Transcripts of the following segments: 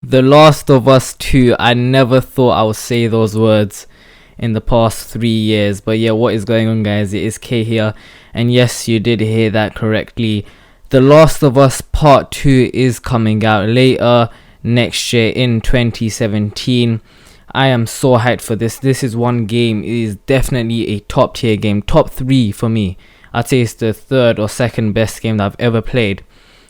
The Last of Us 2. I never thought I would say those words in the past 3 years. But yeah, what is going on, guys? It is K here. And yes, you did hear that correctly. The Last of Us Part 2 is coming out later next year in 2017. I am so hyped for this. This is one game. It is definitely a top tier game. Top 3 for me. I'd say it's the third or second best game that I've ever played.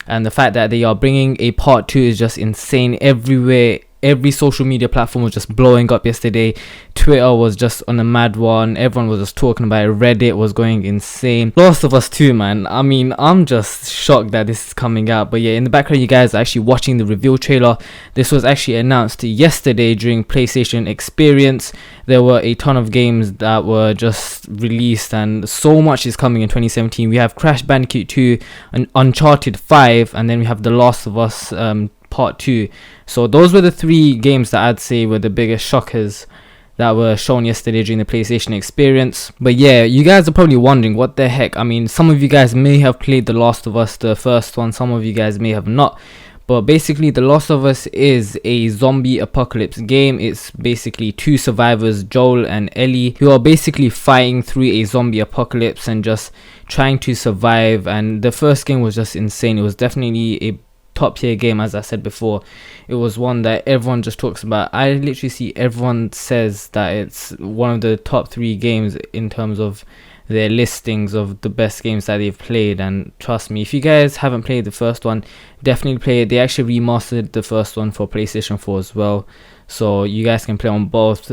And the fact that they are bringing a part 2 is just insane. Everywhere, every social media platform was just blowing up yesterday. Twitter was just on a mad one. Everyone was just talking about it. Reddit was going insane. Last of Us 2, man. I mean, I'm just shocked that this is coming out. But yeah, in the background, you guys are actually watching the reveal trailer. This was actually announced yesterday during PlayStation Experience. There were a ton of games that were just released, and so much is coming in 2017. We have Crash Bandicoot 2, and Uncharted 5, and then we have The Last of Us Part 2. So those were the 3 games that I'd say were the biggest shockers that were shown yesterday during the PlayStation Experience. But yeah, you guys are probably wondering what the heck. I mean, some of you guys may have played The Last of Us, the first one. Some of you guys may have not. But basically, The Last of Us is a zombie apocalypse game. It's basically 2 survivors, Joel and Ellie, who are basically fighting through a zombie apocalypse and just trying to survive. And the first game was just insane. It was definitely a top tier game. As I said before, it was one that everyone just talks about. I literally see everyone says that it's one of the top 3 games in terms of their listings of the best games that they've played. And trust me, if you guys haven't played the first one, definitely play it. They actually remastered the first one for PlayStation 4 as well, so you guys can play on both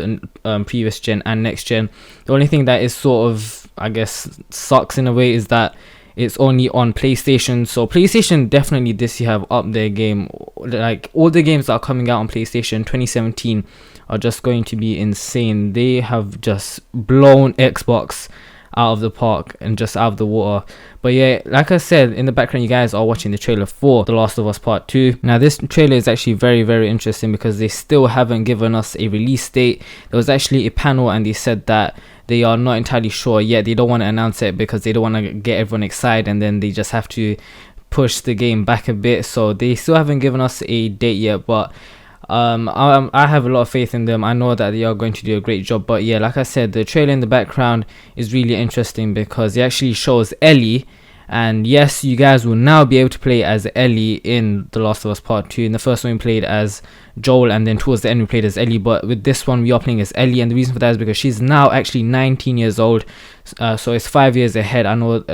previous gen and next gen. The only thing that is sort of, I guess, sucks in a way is that it's only on PlayStation. So PlayStation definitely this year have upped their game. Like, all the games that are coming out on PlayStation 2017 are just going to be insane. They have just blown Xbox out of the park and just out of the water. But yeah, like I said, in the background you guys are watching the trailer for The Last of Us Part 2. Now this trailer is actually very, very interesting because they still haven't given us a release date. There was actually a panel and they said that they are not entirely sure yet. They don't want to announce it because they don't want to get everyone excited, and then they just have to push the game back a bit. So they still haven't given us a date yet, but I have a lot of faith in them. I know that they are going to do a great job. But yeah, like I said, the trailer in the background is really interesting because it actually shows Ellie. And yes, you guys will now be able to play as Ellie in The Last of Us Part 2. In the first one we played as Joel, and then towards the end we played as Ellie. But with this one we are playing as Ellie, and the reason for that is because she's now actually 19 years old. So it's 5 years ahead. I know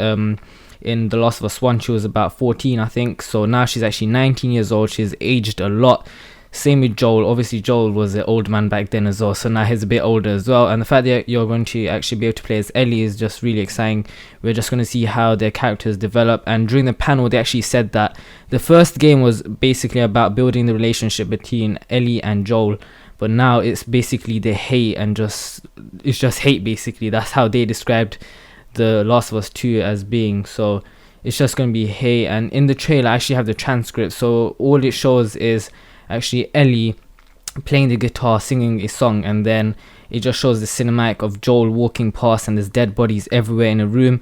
in The Last of Us 1 she was about 14, I think. So now she's actually 19 years old. She's aged a lot. Same with Joel. Obviously Joel was an old man back then as well, so now he's a bit older as well. And the fact that you're going to actually be able to play as Ellie is just really exciting. We're just going to see how their characters develop. And during the panel they actually said that the first game was basically about building the relationship between Ellie and Joel, but now it's basically the hate, and it's just hate basically. That's how they described The Last of Us 2 as being. So it's just going to be hate. And in the trailer I actually have the transcript, so all it shows is actually Ellie playing the guitar, singing a song, and then it just shows the cinematic of Joel walking past and there's dead bodies everywhere in a room.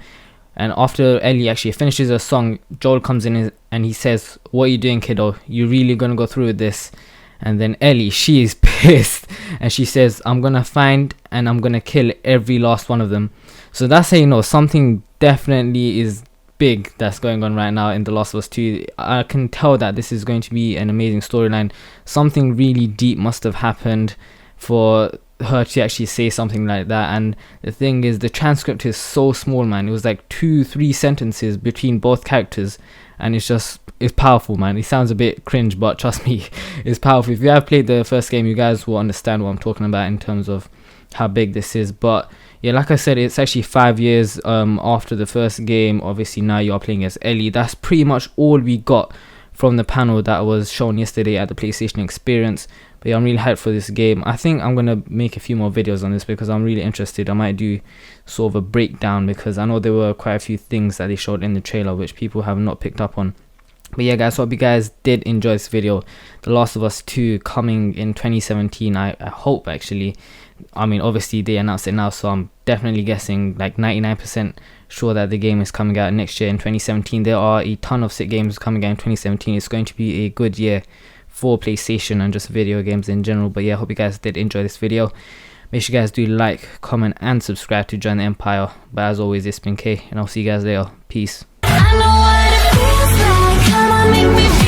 And after Ellie actually finishes her song, Joel comes in and he says, "What are you doing, kiddo? You really gonna go through with this?" And then Ellie, she is pissed, and she says, "I'm gonna find and I'm gonna kill every last one of them." So that's how you know something definitely is big that's going on right now in The Last of Us 2. I can tell that this is going to be an amazing storyline. Something really deep must have happened for her to actually say something like that. And the thing is, the transcript is so small, man. It was like 2-3 sentences between both characters, and it's powerful, man. It sounds a bit cringe, but trust me, it's powerful. If you have played the first game, you guys will understand what I'm talking about in terms of how big this is. But yeah, like I said, it's actually 5 years after the first game. Obviously now you are playing as Ellie. That's pretty much all we got from the panel that was shown yesterday at the PlayStation Experience. But yeah, I'm really hyped for this game. I think I'm gonna make a few more videos on this because I'm really interested. I might do sort of a breakdown because I know there were quite a few things that they showed in the trailer which people have not picked up on. But yeah, guys, hope you guys did enjoy this video. The Last of Us 2 coming in 2017. I hope, actually. I mean, obviously they announced it now, so I'm definitely guessing like 99% sure that the game is coming out next year in 2017. There are a ton of sick games coming out in 2017. It's going to be a good year for PlayStation and just video games in general. But yeah, I hope you guys did enjoy this video. Make sure you guys do like, comment, and subscribe to join the Empire. But as always, it's been K, and I'll see you guys later. Peace. I know what it feels like. Come on, make me